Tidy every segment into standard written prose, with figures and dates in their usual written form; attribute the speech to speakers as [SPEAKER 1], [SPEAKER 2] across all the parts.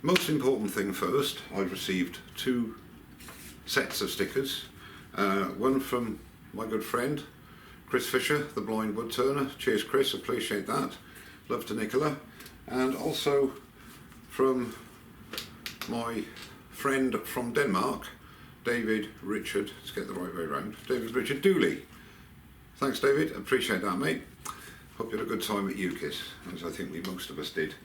[SPEAKER 1] Most important thing first, I've received 2 sets of stickers. One from my good friend Chris Fisher, the blind wood turner. Cheers Chris, appreciate that. Love to Nicola. And also from my friend from Denmark, David Richard, let's get the right way around, David Richard Dooley. Thanks David, appreciate that mate. Hope you had a good time at UKIS, as I think most of us did.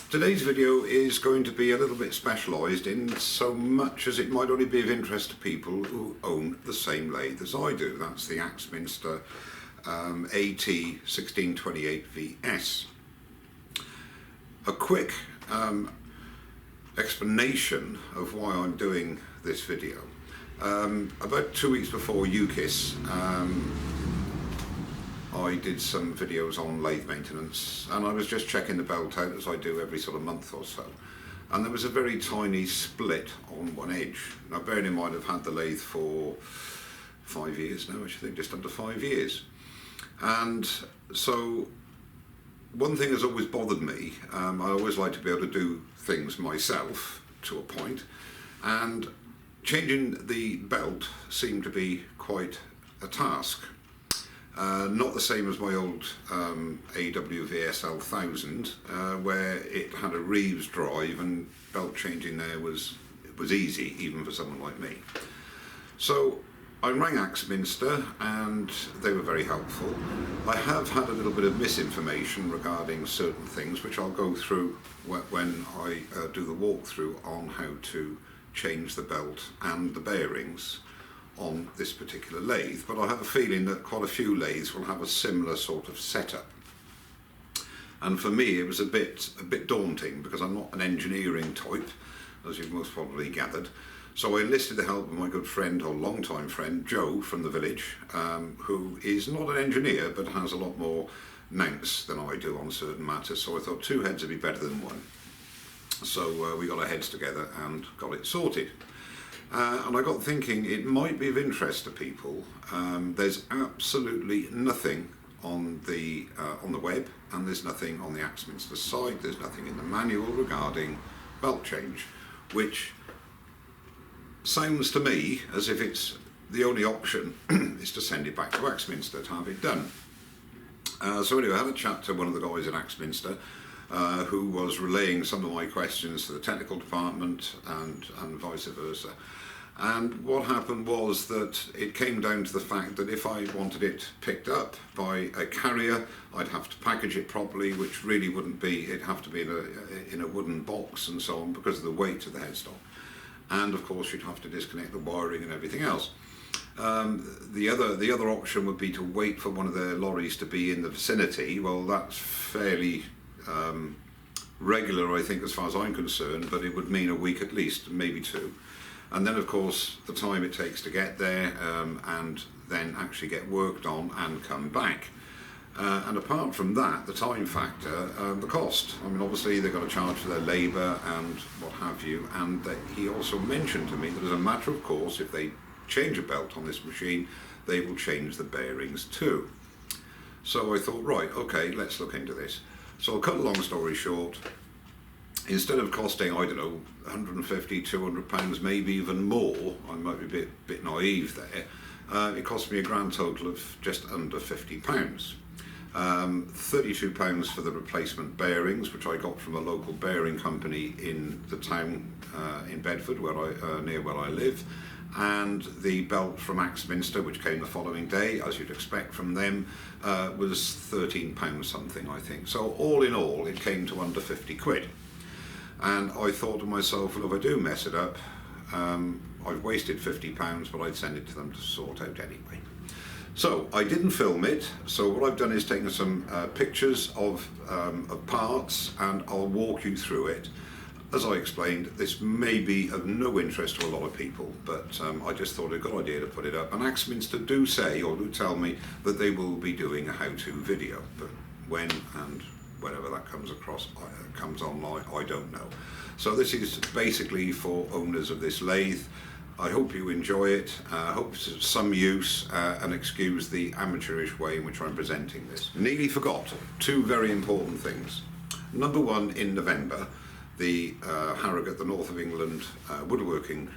[SPEAKER 1] Today's video is going to be a little bit specialised in so much as it might only be of interest to people who own the same lathe as I do. That's the Axminster AT1628VS. A quick explanation of why I'm doing this video. About 2 weeks before UKIS, I did some videos on lathe maintenance, and I was just checking the belt out as I do every sort of month or so, and there was a very tiny split on one edge. Now bearing in mind I've had the lathe for 5 years now, I should think just under 5 years, and so one thing has always bothered me. I always like to be able to do things myself to a point, and changing the belt seemed to be quite a task. Not the same as my old AWVS 1000, where it had a Reeves drive and belt changing there was easy, even for someone like me. So I rang Axminster and they were very helpful. I have had a little bit of misinformation regarding certain things, which I'll go through when I do the walkthrough on how to change the belt and the bearings on this particular lathe, but I have a feeling that quite a few lathes will have a similar sort of setup. And for me it was a bit daunting, because I'm not an engineering type, as you've most probably gathered. So I enlisted the help of my good friend, or long-time friend, Joe from the village, who is not an engineer but has a lot more nous than I do on certain matters, so I thought 2 heads would be better than one. So we got our heads together and got it sorted. And I got thinking it might be of interest to people. There's absolutely nothing on the web, and there's nothing on the Axminster site, there's nothing in the manual regarding belt change, which sounds to me as if it's the only option is to send it back to Axminster to have it done. So anyway, I had a chat to one of the guys at Axminster, who was relaying some of my questions to the technical department and vice versa. And what happened was that it came down to the fact that if I wanted it picked up by a carrier, I'd have to package it properly, which really wouldn't be, it'd have to be in a wooden box and so on, because of the weight of the headstock. And of course you'd have to disconnect the wiring and everything else. The other option would be to wait for one of their lorries to be in the vicinity. Well, that's fairly regular, I think, as far as I'm concerned, but it would mean a week at least, maybe 2. And then of course the time it takes to get there and then actually get worked on and come back. And apart from that, the time factor, the cost. I mean, obviously they've got to charge for their labour and what have you, and he also mentioned to me that as a matter of course, if they change a belt on this machine, they will change the bearings too. So I thought, right, okay, let's look into this. So I'll cut a long story short. Instead of costing, I don't know, 150, 200 pounds, maybe even more, I might be a bit naive there, it cost me a grand total of just under £50. £32 for the replacement bearings, which I got from a local bearing company in the town in Bedford, near where I live, and the belt from Axminster, which came the following day, as you'd expect from them, was £13 something, I think. So all in all, it came to under 50 quid. And I thought to myself, well, if I do mess it up, I've wasted £50, but I'd send it to them to sort out anyway. So I didn't film it, so what I've done is taken some pictures of parts, and I'll walk you through it. As I explained, this may be of no interest to a lot of people, but I just thought a good idea to put it up. And Axminster do say, or do tell me, that they will be doing a how-to video, but when and whenever that comes online, I don't know. So this is basically for owners of this lathe. I hope you enjoy it. I hope it's of some use, and excuse the amateurish way in which I'm presenting this. Nearly forgot 2 very important things. Number 1, in November, the Harrogate, the North of England woodworking,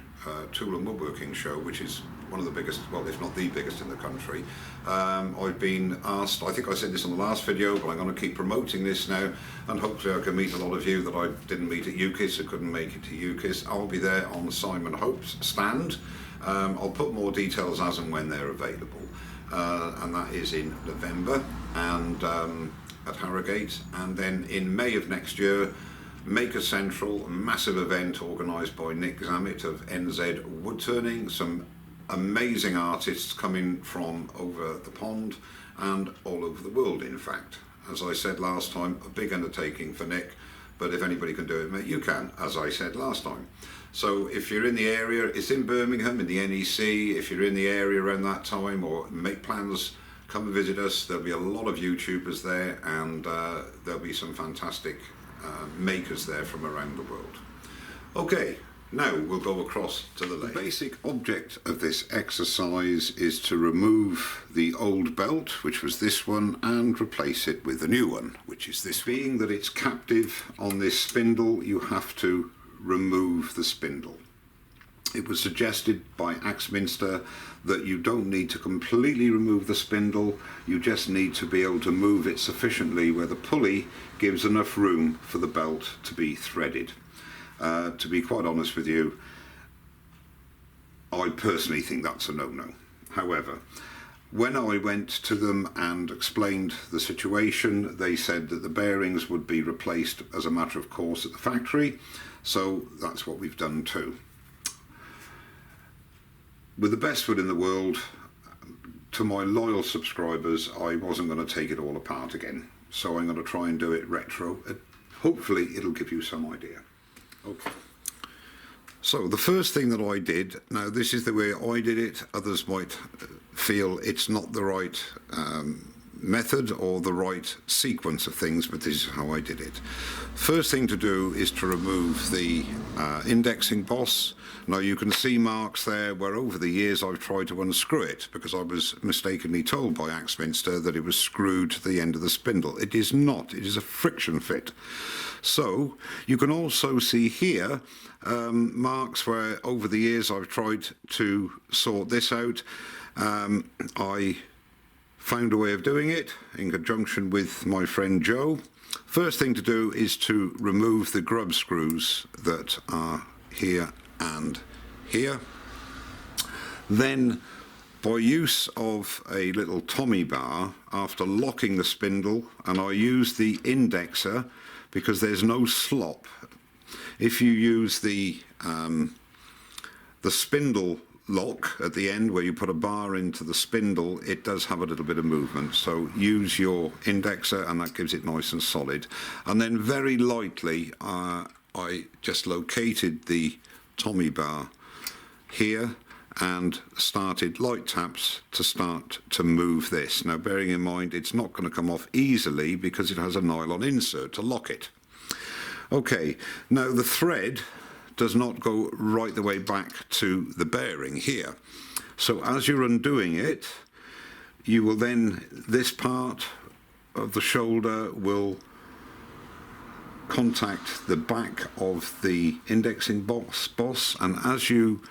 [SPEAKER 1] tool and woodworking show, which is one of the biggest, well, if not the biggest in the country. I've been asked, I think I said this on the last video, but I'm going to keep promoting this now, and hopefully I can meet a lot of you that I didn't meet at UKIS, who couldn't make it to UKIS. I'll be there on Simon Hope's stand. I'll put more details as and when they're available, and that is in November and at Harrogate, and then in May of next year, Maker Central, a massive event organised by Nick Zammit of NZ Wood Turning. Some amazing artists coming from over the pond and all over the world, in fact. As I said last time, a big undertaking for Nick, but if anybody can do it, mate, you can, as I said last time. So if you're in the area, it's in Birmingham in the NEC. If you're in the area around that time or make plans, come and visit us. There'll be a lot of YouTubers there, and there'll be some fantastic makers there from around the world. Okay, now we'll go across to the lathe. The basic object of this exercise is to remove the old belt, which was this one, and replace it with a new one, which is this. Being that it's captive on this spindle, you have to remove the spindle. It was suggested by Axminster that you don't need to completely remove the spindle, you just need to be able to move it sufficiently where the pulley gives enough room for the belt to be threaded. To be quite honest with you, I personally think that's a no-no. However, when I went to them and explained the situation, they said that the bearings would be replaced as a matter of course at the factory, so that's what we've done too. With the best wood in the world, to my loyal subscribers, I wasn't going to take it all apart again. So I'm going to try and do it retro. Hopefully it'll give you some idea. Okay. So the first thing that I did, now this is the way I did it, others might feel it's not the right method or the right sequence of things, but this is how I did it. First thing to do is to remove the indexing boss. Now you can see marks there where over the years I've tried to unscrew it because I was mistakenly told by Axminster that it was screwed to the end of the spindle. It is not, it is a friction fit. So you can also see here marks where over the years I've tried to sort this out. I found a way of doing it in conjunction with my friend Joe. First thing to do is to remove the grub screws that are here and here. Then, by use of a little Tommy bar, after locking the spindle, and I use the indexer because there's no slop. If you use the spindle lock at the end where you put a bar into the spindle, it does have a little bit of movement, so use your indexer and that gives it nice and solid. And then very lightly I just located the Tommy bar here and started light taps to start to move this. Now bearing in mind it's not going to come off easily because it has a nylon insert to lock it. Okay, now the thread does not go right the way back to the bearing here. So as you're undoing it, you will then, this part of the shoulder will contact the back of the indexing boss, and as you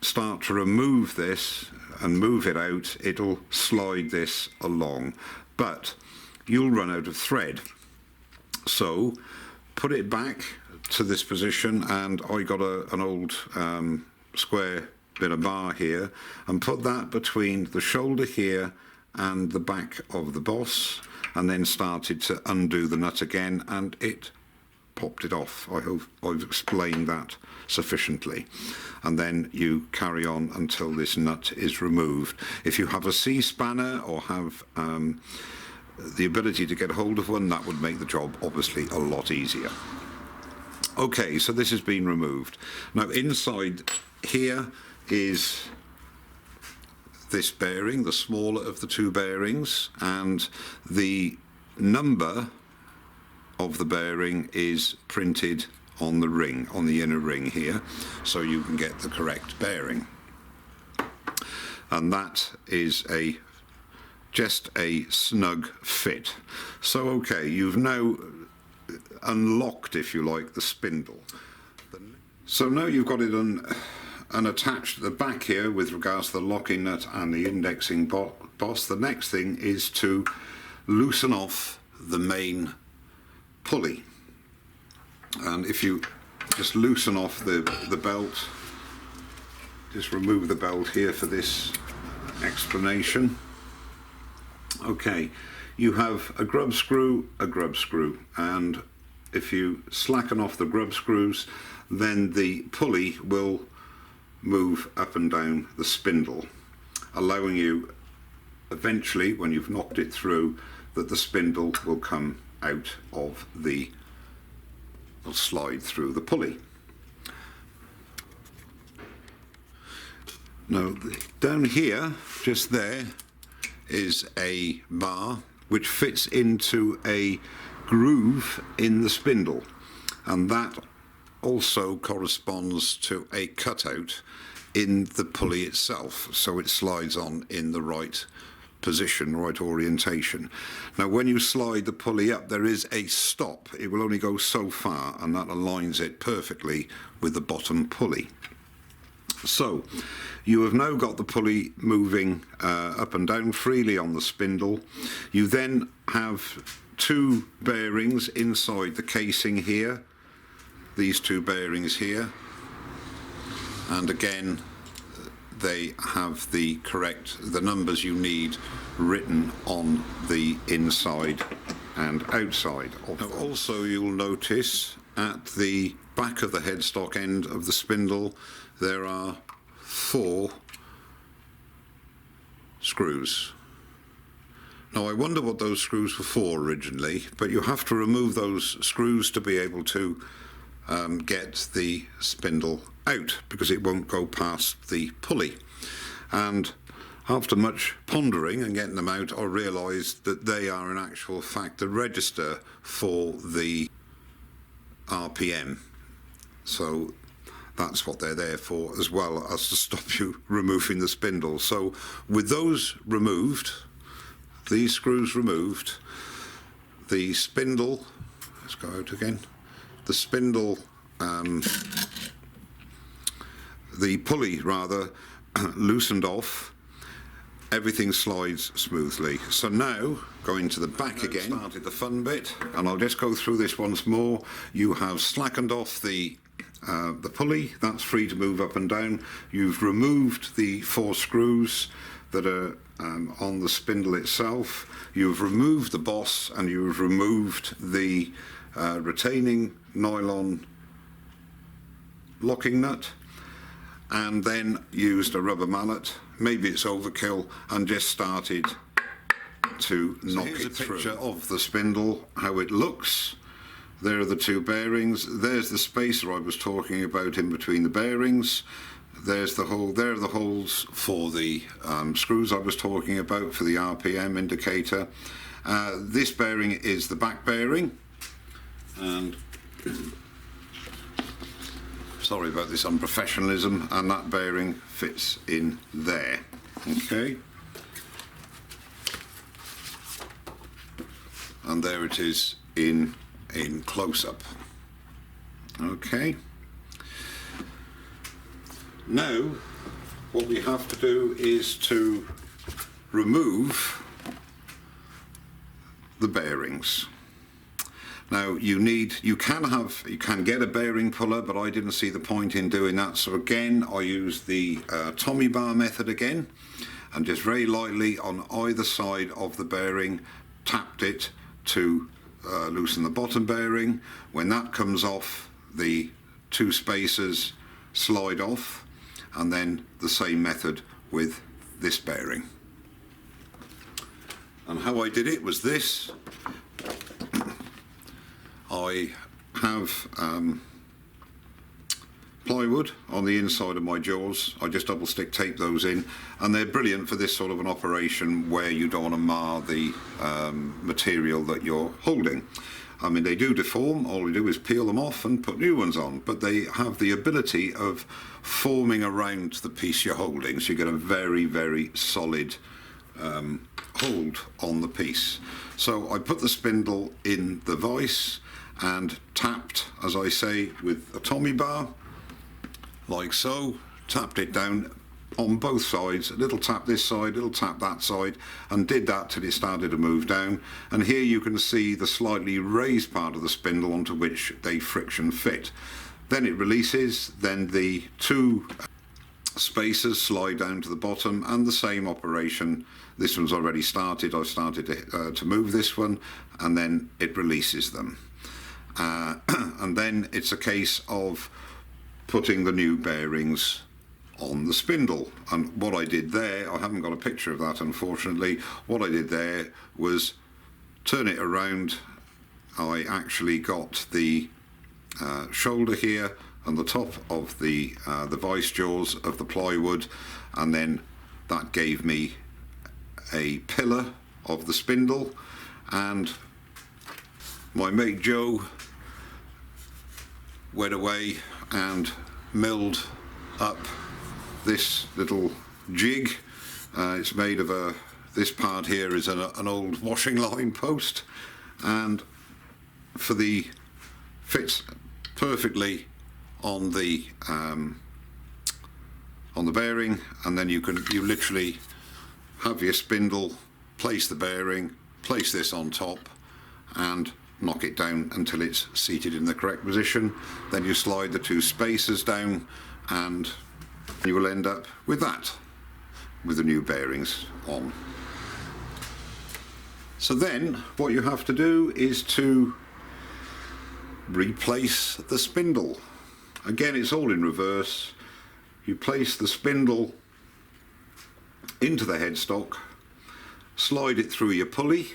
[SPEAKER 1] start to remove this and move it out, it'll slide this along, but you'll run out of thread. So put it back to this position, and I got an old square bit of bar here and put that between the shoulder here and the back of the boss, and then started to undo the nut again, and it popped it off. I hope I've explained that sufficiently. And then you carry on until this nut is removed. If you have a C-spanner or have the ability to get hold of one, that would make the job obviously a lot easier. Okay, so this has been removed. Now inside here is this bearing, the smaller of the two bearings, and the number of the bearing is printed on the ring, on the inner ring here, so you can get the correct bearing. And that is just a snug fit. So okay, you've now unlocked, if you like, the spindle. So now you've got it unattached at the back here with regards to the locking nut and the indexing boss. The next thing is to loosen off the main pulley. And if you just loosen off the belt, just remove the belt here for this explanation. Okay, you have a grub screw, and if you slacken off the grub screws, then the pulley will move up and down the spindle, allowing you eventually, when you've knocked it through, that the spindle will come out of will slide through the pulley. Now down here, just there, is a bar which fits into a groove in the spindle, and that also corresponds to a cutout in the pulley itself, so it slides on in the right position, right orientation. Now when you slide the pulley up, there is a stop. It will only go so far, and that aligns it perfectly with the bottom pulley. So you have now got the pulley moving up and down freely on the spindle. You then have two bearings inside the casing here, these two bearings here, and again they have the numbers you need written on the inside and outside of them. Now also you'll notice at the back of the headstock end of the spindle there are 4 screws. Now I wonder what those screws were for originally, but you have to remove those screws to be able to get the spindle out, because it won't go past the pulley. And after much pondering and getting them out, I realised that they are in actual fact the register for the RPM. So that's what they're there for, as well as to stop you removing the spindle. So with those removed, these screws removed, the spindle, let's go out again, the spindle, the pulley rather, loosened off, everything slides smoothly. So now, going to the back again, started the fun bit, and I'll just go through this once more. You have slackened off the pulley, that's free to move up and down. You've removed the 4 screws that are on the spindle itself. You've removed the boss, and you've removed the retaining nylon locking nut, and then used a rubber mallet, maybe it's overkill, and just started to knock it through. Here's a picture of the spindle, how it looks. There are the 2 bearings. There's the spacer I was talking about in between the bearings. There's the hole. There are the holes for the screws I was talking about for the RPM indicator. This bearing is the back bearing, and sorry about this unprofessionalism, and that bearing fits in there. Okay, and there it is in close-up. Okay, now what we have to do is to remove the bearings. Now you can get a bearing puller, but I didn't see the point in doing that, so again I used the Tommy bar method again, and just very lightly on either side of the bearing tapped it to loosen the bottom bearing. When that comes off, the 2 spacers slide off, and then the same method with this bearing. And how I did it was this. I have plywood on the inside of my jaws. I just double stick tape those in, and they're brilliant for this sort of an operation where you don't want to mar the material that you're holding. I mean, they do deform. All we do is peel them off and put new ones on, but they have the ability of forming around the piece you're holding, so you get a very, very solid hold on the piece. So I put the spindle in the vise, and tapped, as I say, with a Tommy bar, like so. Tapped it down on both sides, a little tap this side, a little tap that side, and did that till it started to move down. And here you can see the slightly raised part of the spindle onto which they friction fit. Then it releases, then the two spacers slide down to the bottom, and the same operation. This one's already started. I've started to move this one, and then it releases them. And then it's a case of putting the new bearings on the spindle. And what I did there, I haven't got a picture of that unfortunately, what I did there was turn it around. I actually got the shoulder here and the top of the vice jaws of the plywood, and then that gave me a pillar of the spindle. And my mate Joe went away and milled up this little jig. It's made of this part here is an old washing line post, and fits perfectly on the bearing. And then you literally have your spindle, place the bearing, place this on top, and knock it down until it's seated in the correct position. Then you slide the two spacers down, and you will end up with that, with the new bearings on. So then what you have to do is to replace the spindle. Again, it's all in reverse. You place the spindle into the headstock, slide it through your pulley,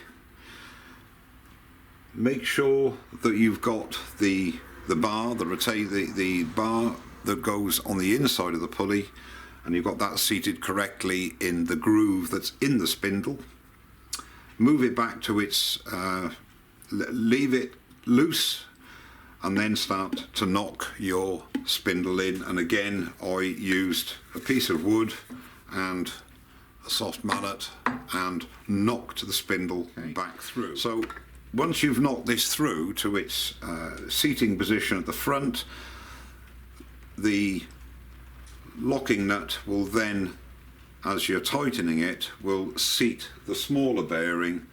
[SPEAKER 1] make sure that you've got the bar, the bar that goes on the inside of the pulley, and you've got that seated correctly in the groove that's in the spindle. Move it back to its, leave it loose, and then start to knock your spindle in. And again, I used a piece of wood and a soft mallet and knocked the spindle back through. So once you've knocked this through to its seating position at the front, the locking nut will then, as you're tightening it, will seat the smaller bearing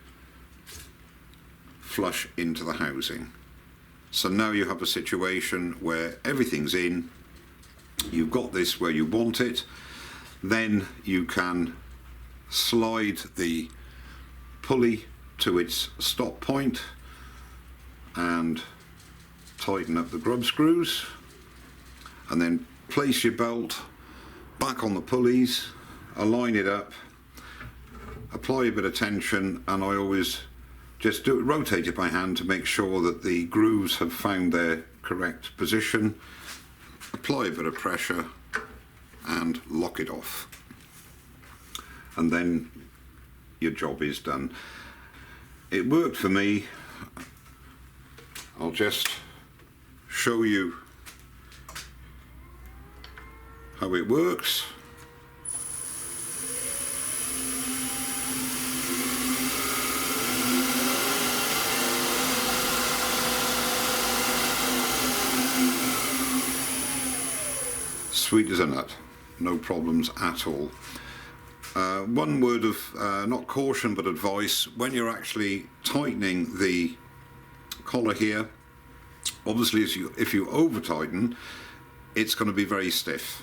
[SPEAKER 1] flush into the housing. So now you have a situation where everything's in, you've got this where you want it. Then you can slide the pulley to its stop point and tighten up the grub screws, and then place your belt back on the pulleys, align it up, apply a bit of tension, and I always just rotate it by hand to make sure that the grooves have found their correct position, apply a bit of pressure and lock it off, and then your job is done. It worked for me. I'll just show you how it works. Sweet as a nut, no problems at all. One word of not caution but advice: when you're actually tightening the collar here, obviously if you over tighten, it's going to be very stiff.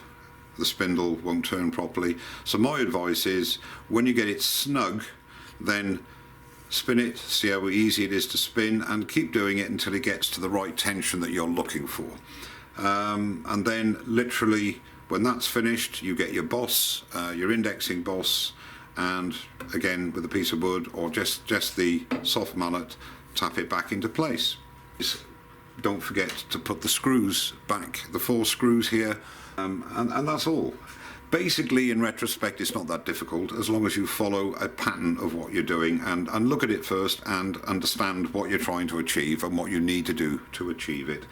[SPEAKER 1] The spindle won't turn properly. So my advice is, when you get it snug, then spin it, see how easy it is to spin, and keep doing it until it gets to the right tension that you're looking for. And then literally when that's finished, you get your boss, your indexing boss, and again with a piece of wood or just the soft mallet, tap it back into place. Don't forget to put the screws back, the 4 screws here, and that's all. Basically, in retrospect, it's not that difficult as long as you follow a pattern of what you're doing and look at it first and understand what you're trying to achieve and what you need to do to achieve it.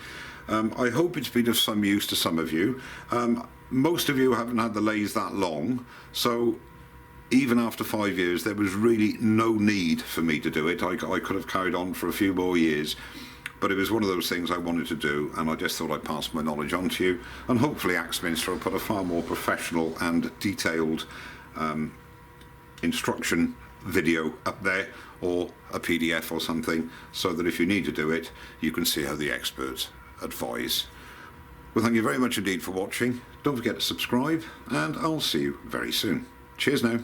[SPEAKER 1] I hope it's been of some use to some of you. Most of you haven't had the lathe that long, so even after 5 years there was really no need for me to do it. I could have carried on for a few more years. but it was one of those things I wanted to do, and I just thought I'd pass my knowledge on to you, and hopefully Axminster will put a far more professional and detailed instruction video up there, or a PDF or something, so that if you need to do it, you can see how the experts advise. Well, thank you very much indeed for watching. Don't forget to subscribe, and I'll see you very soon. Cheers now.